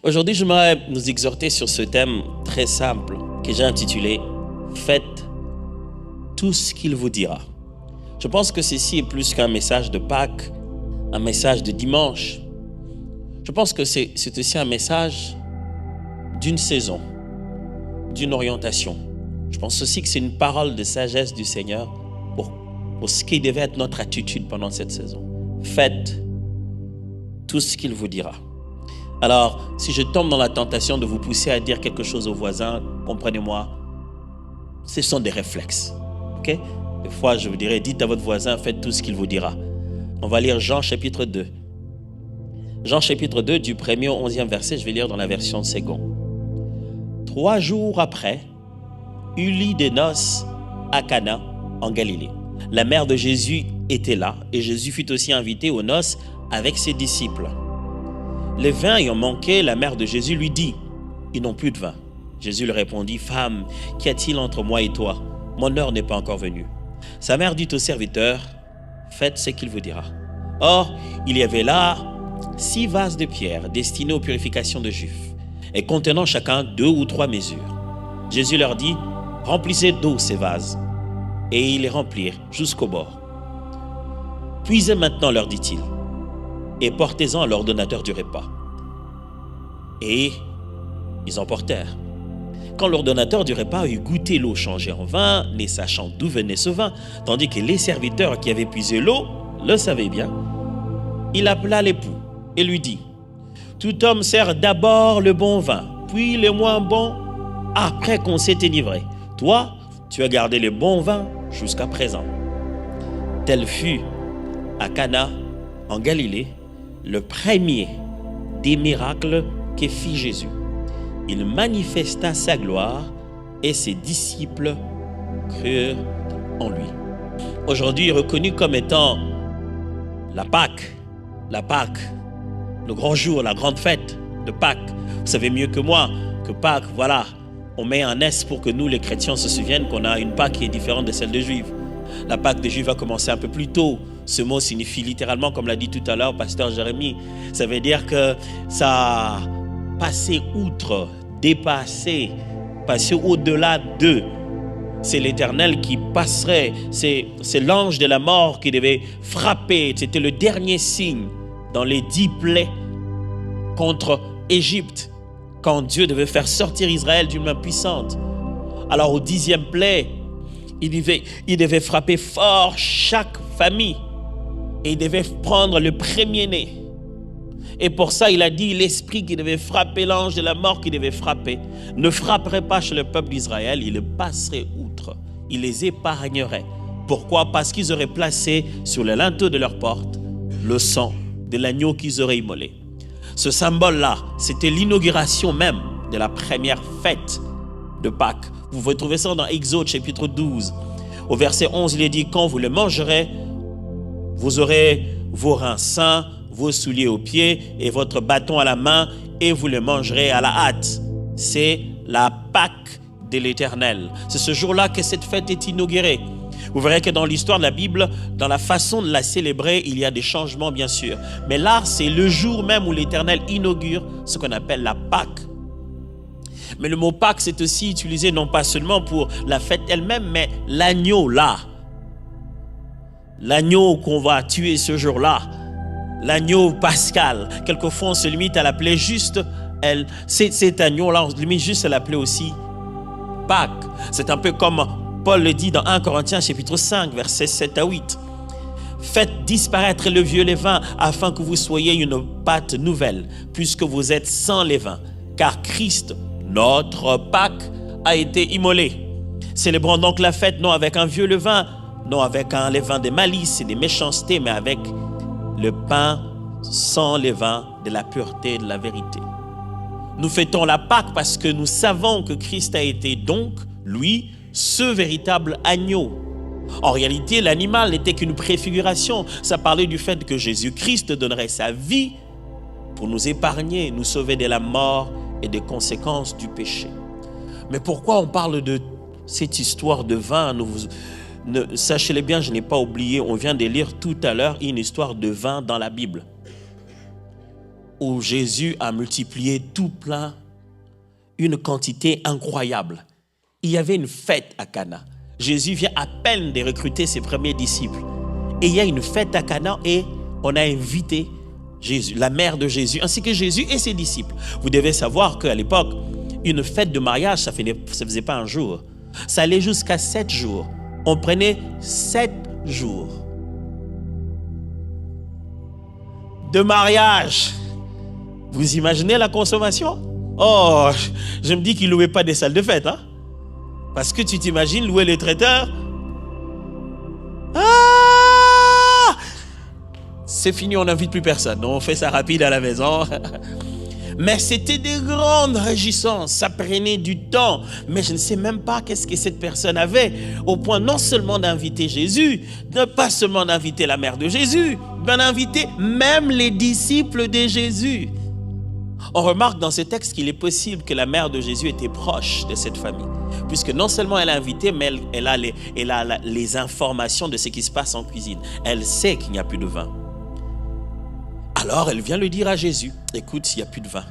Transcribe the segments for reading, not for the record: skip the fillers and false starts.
Aujourd'hui, j'aimerais nous exhorter sur ce thème très simple que j'ai intitulé « Faites tout ce qu'il vous dira ». Je pense que ceci est plus qu'un message de Pâques, un message de dimanche. Je pense que c'est aussi un message d'une saison, d'une orientation. Je pense aussi que c'est une parole de sagesse du Seigneur pour ce qui devait être notre attitude pendant cette saison. Faites tout ce qu'il vous dira. Alors, si je tombe dans la tentation de vous pousser à dire quelque chose aux voisins, comprenez-moi, ce sont des réflexes. Okay? Des fois, je vous dirais, dites à votre voisin, faites tout ce qu'il vous dira. On va lire Jean chapitre 2. Jean chapitre 2, du 1er au 11e verset, je vais lire dans la version seconde. 3 jours après, eut lieu des noces à Cana, en Galilée. La mère de Jésus était là, et Jésus fut aussi invité aux noces avec ses disciples. Les vins ayant manqué, la mère de Jésus lui dit, « Ils n'ont plus de vin. » Jésus lui répondit, « Femme, qu'y a-t-il entre moi et toi? Mon heure n'est pas encore venue. » Sa mère dit au serviteur, « Faites ce qu'il vous dira. » Or, il y avait là 6 vases de pierre destinés aux purifications de Juifs, et contenant chacun 2 ou 3 mesures. Jésus leur dit, « Remplissez d'eau ces vases. » Et ils les remplirent jusqu'au bord. « Puisez maintenant, leur dit-il, et portez-en à l'ordonnateur du repas. » Et ils en portèrent. Quand l'ordonnateur du repas eut goûté l'eau changée en vin, ne sachant d'où venait ce vin, tandis que les serviteurs qui avaient puisé l'eau le savaient bien, il appela l'époux et lui dit, « Tout homme sert d'abord le bon vin, puis le moins bon, après qu'on s'est enivré. Toi, tu as gardé le bon vin jusqu'à présent. » Tel fut à Cana, en Galilée, le premier des miracles que fit Jésus. Il manifesta sa gloire et ses disciples crurent en lui. Aujourd'hui reconnu comme étant la Pâque, le grand jour, la grande fête de Pâques. Vous savez mieux que moi que Pâques, voilà, on met un S pour que nous les chrétiens se souviennent qu'on a une Pâque qui est différente de celle des Juifs. La Pâque des Juifs va commencer un peu plus tôt. Ce mot signifie littéralement, comme l'a dit tout à l'heure pasteur Jérémie, ça veut dire que ça a passé outre, dépassé, passé au-delà d'eux. C'est l'Éternel qui passerait, c'est l'ange de la mort qui devait frapper. C'était le dernier signe dans les 10 plaies contre Égypte, quand Dieu devait faire sortir Israël d'une main puissante. Alors au 10e plaie, il devait frapper fort chaque famille. Et il devait prendre le premier-né. Et pour ça, il a dit, l'esprit qui devait frapper, l'ange de la mort qui devait frapper, ne frapperait pas chez le peuple d'Israël, il passerait outre. Il les épargnerait. Pourquoi? Parce qu'ils auraient placé sur le linteau de leur porte le sang de l'agneau qu'ils auraient immolé. Ce symbole-là, c'était l'inauguration même de la première fête de Pâques. Vous retrouvez ça dans Exode chapitre 12. Au verset 11, il est dit, quand vous le mangerez, vous aurez vos reins sains, vos souliers aux pieds et votre bâton à la main et vous le mangerez à la hâte. C'est la Pâque de l'Éternel. C'est ce jour-là que cette fête est inaugurée. Vous verrez que dans l'histoire de la Bible, dans la façon de la célébrer, il y a des changements bien sûr. Mais là, c'est le jour même où l'Éternel inaugure ce qu'on appelle la Pâque. Mais le mot Pâque, c'est aussi utilisé non pas seulement pour la fête elle-même, mais l'agneau là. L'agneau qu'on va tuer ce jour-là, l'agneau pascal. Quelquefois, on se limite à l'appeler juste, cet agneau-là, on se limite juste à l'appeler aussi Pâques. C'est un peu comme Paul le dit dans 1 Corinthiens chapitre 5, versets 7 à 8. Faites disparaître le vieux levain afin que vous soyez une pâte nouvelle, puisque vous êtes sans levain. Car Christ, notre Pâque, a été immolé. Célébrons donc la fête non avec un vieux levain, non avec un levain de malice et de méchanceté, mais avec le pain sans levain de la pureté et de la vérité. Nous fêtons la Pâque parce que nous savons que Christ a été donc, lui, ce véritable agneau. En réalité, l'animal n'était qu'une préfiguration. Ça parlait du fait que Jésus-Christ donnerait sa vie pour nous épargner, nous sauver de la mort et des conséquences du péché. Mais pourquoi on parle de cette histoire de vin? Sachez-le bien, je n'ai pas oublié, on vient de lire tout à l'heure une histoire de vin dans la Bible. où Jésus a multiplié tout plein, une quantité incroyable. Il y avait une fête à Cana. Jésus vient à peine de recruter ses premiers disciples. Et il y a une fête à Cana et on a invité Jésus, la mère de Jésus, ainsi que Jésus et ses disciples. Vous devez savoir qu'à l'époque, une fête de mariage, ça ne faisait pas un jour. Ça allait jusqu'à 7 jours. On prenait 7 jours de mariage. Vous imaginez la consommation? Oh, je me dis qu'ils ne louaient pas des salles de fête. Hein? Parce que tu t'imagines louer les traiteurs. Ah! C'est fini, on n'invite plus personne. On fait ça rapide à la maison. Mais c'était des grandes réjouissances. Ça prenait du temps. Mais je ne sais même pas qu'est-ce que cette personne avait. Au point non seulement d'inviter Jésus, ne pas seulement d'inviter la mère de Jésus, mais d'inviter même les disciples de Jésus. On remarque dans ce texte qu'il est possible que la mère de Jésus était proche de cette famille. Puisque non seulement elle a invité, mais elle a les informations de ce qui se passe en cuisine. Elle sait qu'il n'y a plus de vin. Alors elle vient le dire à Jésus, écoute, il n'y a plus de vin.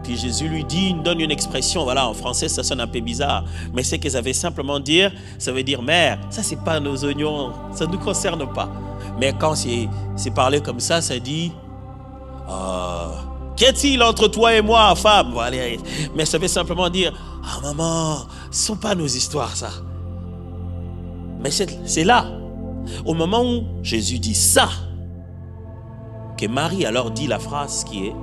Puis Jésus lui dit, donne une expression, voilà, en français ça sonne un peu bizarre, mais c'est que ça veut simplement dire, ça veut dire, mère, ça c'est pas nos oignons, ça ne nous concerne pas. Mais quand c'est parlé comme ça dit, qu'est-il entre toi et moi, femme? Voilà. Mais ça veut simplement dire, ah maman, ce ne sont pas nos histoires ça. Mais c'est là, au moment où Jésus dit ça, que Marie alors dit la phrase qui est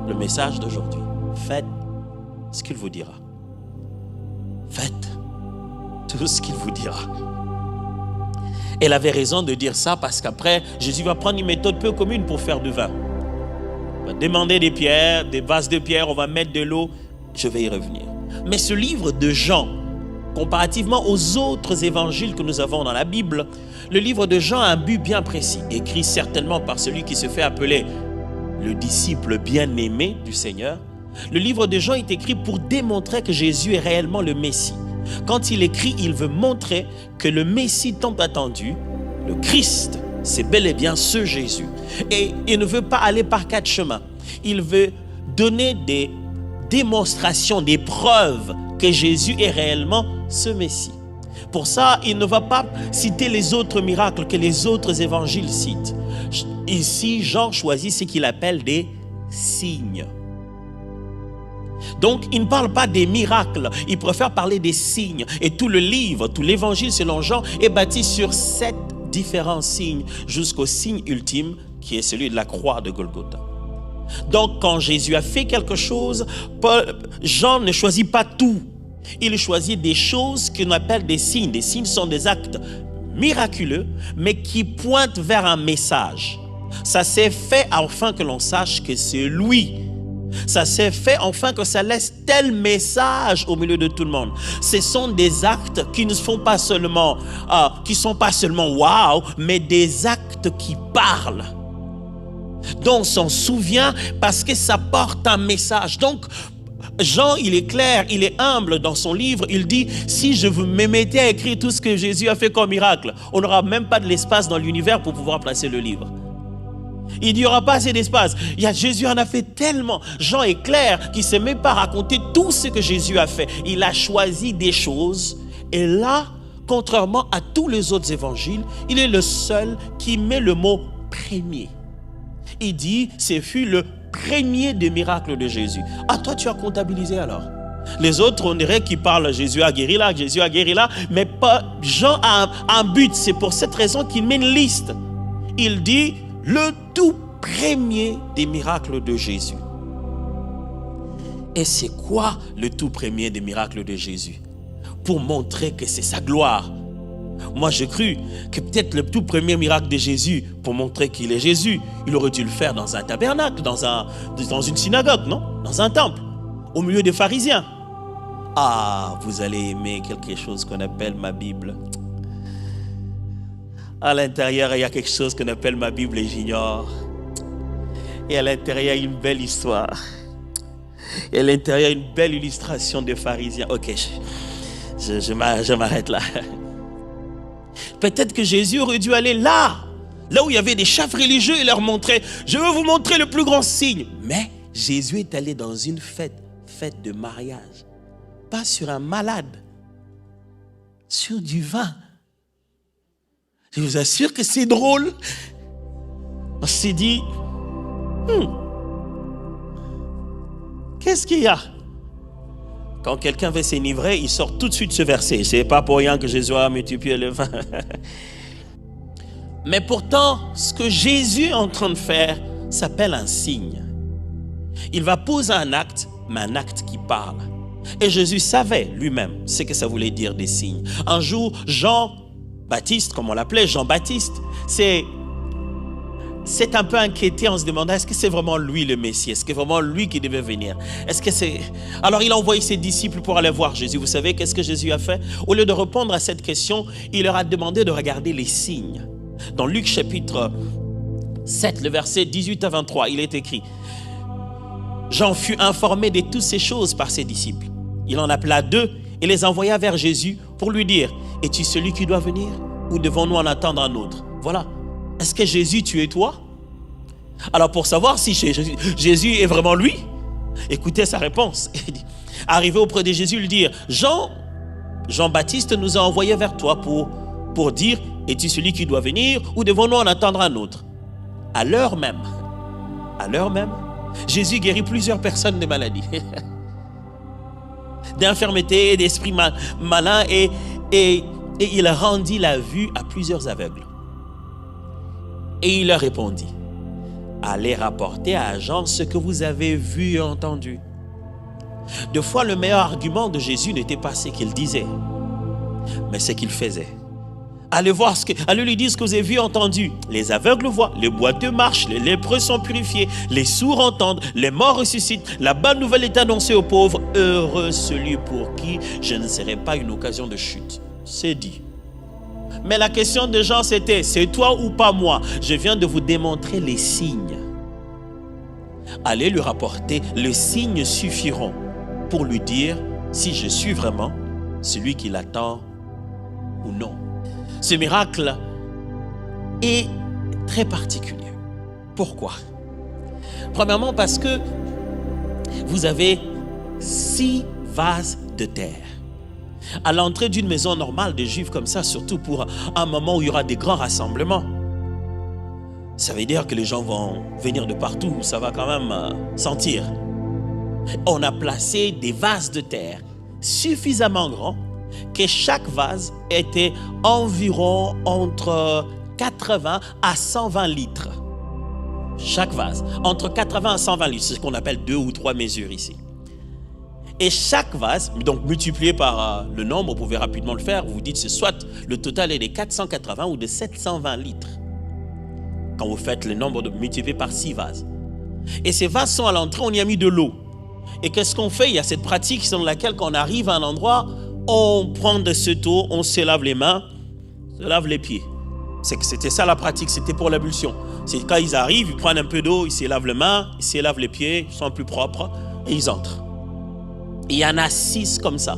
le message d'aujourd'hui. Faites ce qu'il vous dira. Faites tout ce qu'il vous dira. Elle avait raison de dire ça parce qu'après, Jésus va prendre une méthode peu commune pour faire du vin. On va demander des pierres, des vases de pierre, on va mettre de l'eau. Je vais y revenir. Mais ce livre de Jean, comparativement aux autres évangiles que nous avons dans la Bible, le livre de Jean a un but bien précis, écrit certainement par celui qui se fait appeler le disciple bien-aimé du Seigneur. Le livre de Jean est écrit pour démontrer que Jésus est réellement le Messie. Quand il écrit, il veut montrer que le Messie tant attendu, le Christ, c'est bel et bien ce Jésus. Et il ne veut pas aller par 4 chemins. Il veut donner des démonstrations, des preuves que Jésus est réellement ce Messie. Pour ça, il ne va pas citer les autres miracles que les autres évangiles citent. Ici, Jean choisit ce qu'il appelle des signes. Donc, il ne parle pas des miracles, il préfère parler des signes. Et tout le livre, tout l'évangile selon Jean est bâti sur 7 différents signes jusqu'au signe ultime qui est celui de la croix de Golgotha. Donc, quand Jésus a fait quelque chose, Jean ne choisit pas tout. Il choisit des choses qu'on appelle des signes. Des signes sont des actes miraculeux, mais qui pointent vers un message. Ça s'est fait afin que l'on sache que c'est lui. Ça s'est fait afin que ça laisse tel message au milieu de tout le monde. Ce sont des actes qui ne sont pas seulement, waouh, mais des actes qui parlent. Donc on s'en souvient parce que ça porte un message. Donc Jean, il est clair, il est humble dans son livre. Il dit, si je me mettais à écrire tout ce que Jésus a fait comme miracle, on n'aura même pas de l'espace dans l'univers pour pouvoir placer le livre. Il n'y aura pas assez d'espace. Jésus en a fait tellement. Jean est clair qu'il ne s'est même pas raconté tout ce que Jésus a fait. Il a choisi des choses. Et là, contrairement à tous les autres évangiles, il est le seul qui met le mot premier. Il dit, ce fut le premier des miracles de Jésus. Ah, toi, tu as comptabilisé alors. Les autres, on dirait qu'ils parlent, Jésus a guéri là, Jésus a guéri là, mais pas, Jean a un but. C'est pour cette raison qu'il met une liste. Il dit, le tout premier des miracles de Jésus. Et c'est quoi le tout premier des miracles de Jésus? Pour montrer que c'est sa gloire. Moi, j'ai cru que peut-être le tout premier miracle de Jésus, pour montrer qu'il est Jésus, il aurait dû le faire dans un tabernacle, dans une synagogue, non? Dans un temple, au milieu des pharisiens. Ah, vous allez aimer quelque chose qu'on appelle ma Bible. À l'intérieur, il y a quelque chose qu'on appelle ma Bible et j'ignore. Et à l'intérieur, il y a une belle histoire. Et à l'intérieur, une belle illustration des pharisiens. Ok, je m'arrête là. Peut-être que Jésus aurait dû aller là, Là où il y avait des chefs religieux, il leur montrait, je veux vous montrer le plus grand signe. Mais Jésus est allé dans une fête de mariage. Pas sur un malade, sur du vin. Je vous assure que c'est drôle. On s'est dit, qu'est-ce qu'il y a? Quand quelqu'un veut s'enivrer, il sort tout de suite ce verset. C'est pas pour rien que Jésus a multiplié le vin. Mais pourtant, ce que Jésus est en train de faire s'appelle un signe. Il va poser un acte, mais un acte qui parle. Et Jésus savait lui-même ce que ça voulait dire des signes. Un jour, Jean-Baptiste, comme on l'appelait, Jean-Baptiste, c'est un peu inquiété en se demandant, est-ce que c'est vraiment lui le Messie? Est-ce que c'est vraiment lui qui devait venir? Alors il a envoyé ses disciples pour aller voir Jésus. Vous savez qu'est-ce que Jésus a fait? Au lieu de répondre à cette question, il leur a demandé de regarder les signes. Dans Luc chapitre 7, le verset 18 à 23, il est écrit, Jean fut informé de toutes ces choses par ses disciples. Il en appela 2 et les envoya vers Jésus pour lui dire, es-tu celui qui doit venir ou devons-nous en attendre un autre? Voilà. Est-ce que Jésus, tu es toi? Alors pour savoir si Jésus est vraiment lui, écoutez sa réponse. Arrivé auprès de Jésus, lui dire, Jean-Baptiste nous a envoyés vers toi pour dire, es-tu celui qui doit venir ou devons-nous en attendre un autre? À l'heure même, Jésus guérit plusieurs personnes de maladies, d'infirmités, d'esprits malins et il rendit la vue à plusieurs aveugles. Et il leur répondit, allez rapporter à Jean ce que vous avez vu et entendu. Deux fois, le meilleur argument de Jésus n'était pas ce qu'il disait, mais ce qu'il faisait. Allez lui dire ce que vous avez vu et entendu. Les aveugles voient, les boiteux marchent, les lépreux sont purifiés, les sourds entendent, les morts ressuscitent. La bonne nouvelle est annoncée aux pauvres. Heureux celui pour qui je ne serai pas une occasion de chute. C'est dit. Mais la question de Jean c'était, c'est toi ou pas moi? Je viens de vous démontrer les signes. Allez lui rapporter, les signes suffiront pour lui dire si je suis vraiment celui qui l'attend ou non. Ce miracle est très particulier. Pourquoi? Premièrement, parce que vous avez 6 vases de terre. À l'entrée d'une maison normale de Juifs comme ça, surtout pour un moment où il y aura des grands rassemblements, ça veut dire que les gens vont venir de partout, ça va quand même sentir. On a placé des vases de terre suffisamment grands que chaque vase était environ entre 80 à 120 litres. Chaque vase, entre 80 à 120 litres, c'est ce qu'on appelle 2 ou 3 mesures ici. Et chaque vase, donc multiplié par le nombre, vous pouvez rapidement le faire, vous vous dites c'est soit le total est de 480 ou de 720 litres. Quand vous faites le nombre multiplié par 6 vases. Et ces vases sont à l'entrée, on y a mis de l'eau. Et qu'est-ce qu'on fait? Il y a cette pratique dans laquelle quand on arrive à un endroit, on prend de cette eau, on se lave les mains, se lave les pieds. C'était ça la pratique, c'était pour l'ablution. C'est quand ils arrivent, ils prennent un peu d'eau, ils se lavent les mains, ils se lavent les pieds, ils sont plus propres et ils entrent. Et il y en a 6 comme ça.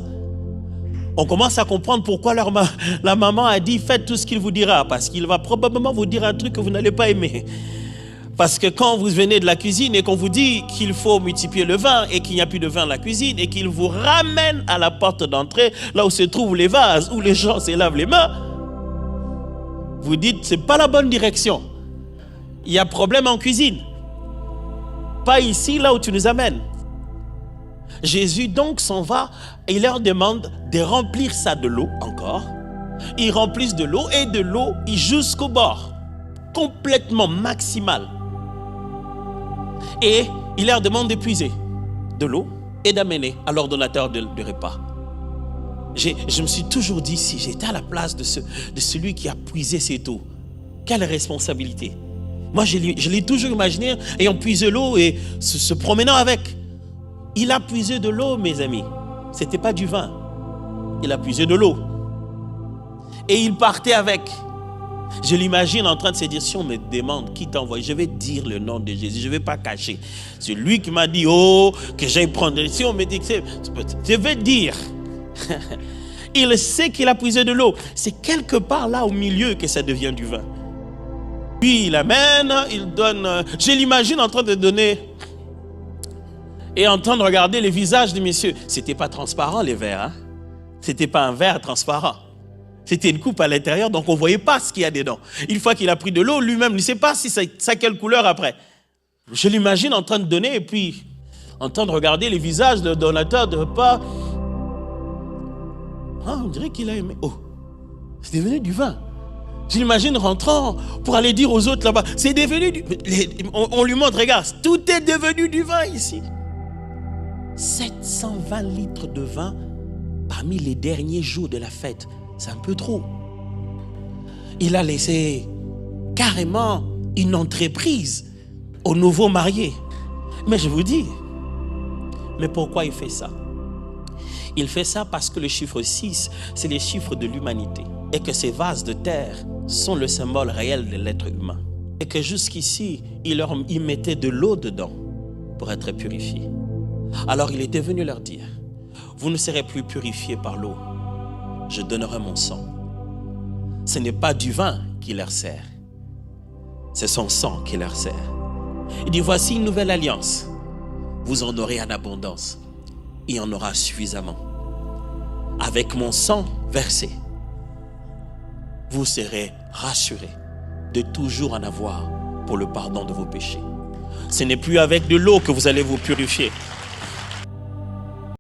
On commence à comprendre pourquoi la maman a dit faites tout ce qu'il vous dira, parce qu'il va probablement vous dire un truc que vous n'allez pas aimer. Parce que quand vous venez de la cuisine et qu'on vous dit qu'il faut multiplier le vin et qu'il n'y a plus de vin dans la cuisine et qu'il vous ramène à la porte d'entrée, là où se trouvent les vases, où les gens se lavent les mains, vous dites c'est pas la bonne direction. Il y a problème en cuisine. Pas ici, là où tu nous amènes. Jésus donc s'en va et il leur demande de remplir ça de l'eau encore. Ils remplissent de l'eau et de l'eau jusqu'au bord, complètement maximal. Et il leur demande d'épuiser de l'eau et d'amener à l'ordonnateur de repas. Je me suis toujours dit, si j'étais à la place de celui qui a puisé cette eau, quelle responsabilité. Moi, je l'ai toujours imaginé ayant puisé l'eau et se promenant avec. Il a puisé de l'eau, mes amis. Ce n'était pas du vin. Il a puisé de l'eau. Et il partait avec. Je l'imagine en train de se dire, si on me demande qui t'a envoyé, je vais dire le nom de Jésus, je ne vais pas cacher. C'est lui qui m'a dit, que j'aille prendre. Si on me dit, je vais dire. Il sait qu'il a puisé de l'eau. C'est quelque part là au milieu que ça devient du vin. Puis il amène, il donne. Je l'imagine en train de donner et en train de regarder les visages des messieurs. C'était pas transparent les verres, hein? C'était pas un verre transparent. C'était une coupe à l'intérieur, donc on voyait pas ce qu'il y a dedans. Une fois qu'il a pris de l'eau, lui-même, il ne sait pas si ça quelle couleur après. Je l'imagine en train de donner et puis en train de regarder les visages de donateur de repas. Ah, on dirait qu'il a aimé. Oh, c'est devenu du vin. Je l'imagine rentrant pour aller dire aux autres là-bas, c'est devenu du... On lui montre, regarde, tout est devenu du vin ici. 720 litres de vin parmi les derniers jours de la fête. C'est un peu trop. Il a laissé carrément une entreprise aux nouveaux mariés. Mais je vous dis, mais pourquoi il fait ça? Il fait ça parce que le chiffre 6, c'est le chiffre de l'humanité. Et que ces vases de terre sont le symbole réel de l'être humain. Et que jusqu'ici, il mettait de l'eau dedans pour être purifié. Alors il était venu leur dire, vous ne serez plus purifiés par l'eau. Je donnerai mon sang. Ce n'est pas du vin qui leur sert. C'est son sang qui leur sert. Il dit, voici une nouvelle alliance. Vous en aurez en abondance. Il y en aura suffisamment. Avec mon sang versé, vous serez rassurés de toujours en avoir pour le pardon de vos péchés. Ce n'est plus avec de l'eau que vous allez vous purifier,